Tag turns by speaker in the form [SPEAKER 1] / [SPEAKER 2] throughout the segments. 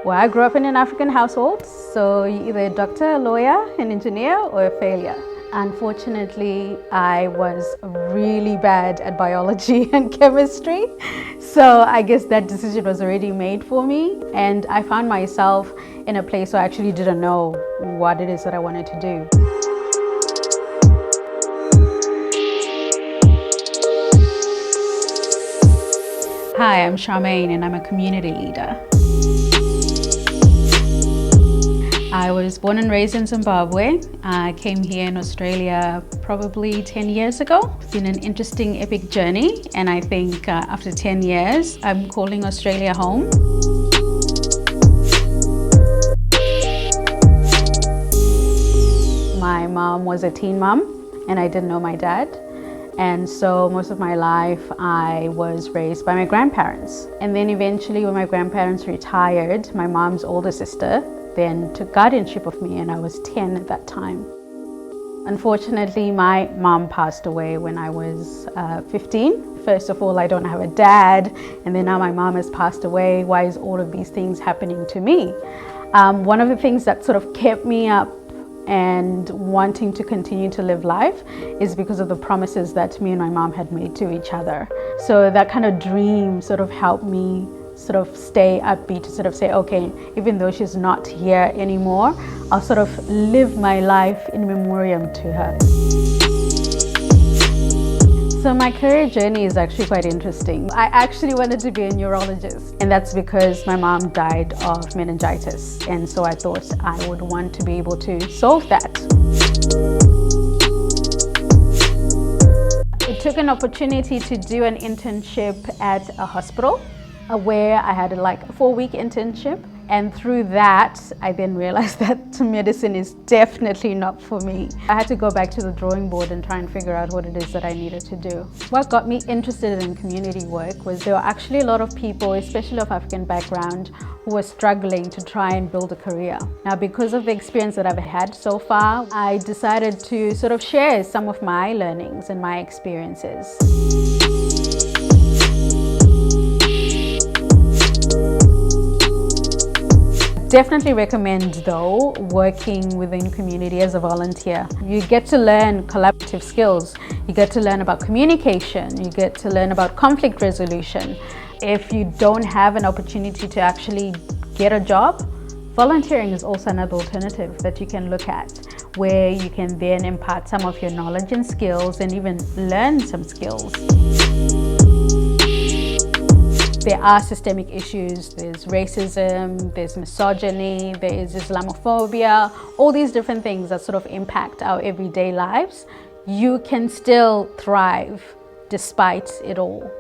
[SPEAKER 1] Well, I grew up in an African household, so you're either a doctor, a lawyer, an engineer, or a failure. Unfortunately, I was really bad at biology and chemistry, so I guess that decision was already made for me, and I found myself in a place where I actually didn't know what it is that I wanted to do. Hi, I'm Charmaine and I'm a community leader. I was born and raised in Zimbabwe. I came here in Australia probably 10 years ago. It's been an interesting, epic journey, and I think after 10 years, I'm calling Australia home. My mom was a teen mom, and I didn't know my dad. And so most of my life, I was raised by my grandparents. And then eventually when my grandparents retired, my mom's older sister then took guardianship of me, and I was 10 at that time. Unfortunately, my mom passed away when I was 15. First of all, I don't have a dad, and then now my mom has passed away. Why is all of these things happening to me? One of the things that sort of kept me up and wanting to continue to live life is because of the promises that me and my mom had made to each other. So that kind of dream sort of helped me sort of stay upbeat, to sort of say, okay, even though she's not here anymore, I'll sort of live my life in memoriam to her. So my career journey is actually quite interesting. I actually wanted to be a neurologist, and that's because my mom died of meningitis, and so I thought I would want to be able to solve that. I took an opportunity to do an internship at a hospital where I had like a 4-week internship, and through that I then realized that medicine is definitely not for me. I had to go back to the drawing board and try and figure out what it is that I needed to do. What got me interested in community work was there were actually a lot of people, especially of African background, who were struggling to try and build a career. Now, because of the experience that I've had so far, I decided to sort of share some of my learnings and my experiences. Definitely recommend, though, working within community as a volunteer. You get to learn collaborative skills. You get to learn about communication. You get to learn about conflict resolution. If you don't have an opportunity to actually get a job, volunteering is also another alternative that you can look at, where you can then impart some of your knowledge and skills and even learn some skills. There are systemic issues. There's racism, there's misogyny, there is Islamophobia, all these different things that sort of impact our everyday lives. You can still thrive despite it all.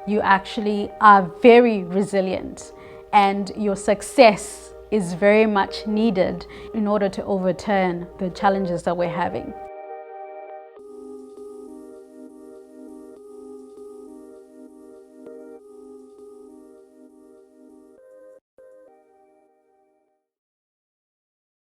[SPEAKER 1] You actually are very resilient, and your success is very much needed in order to overturn the challenges that we're having.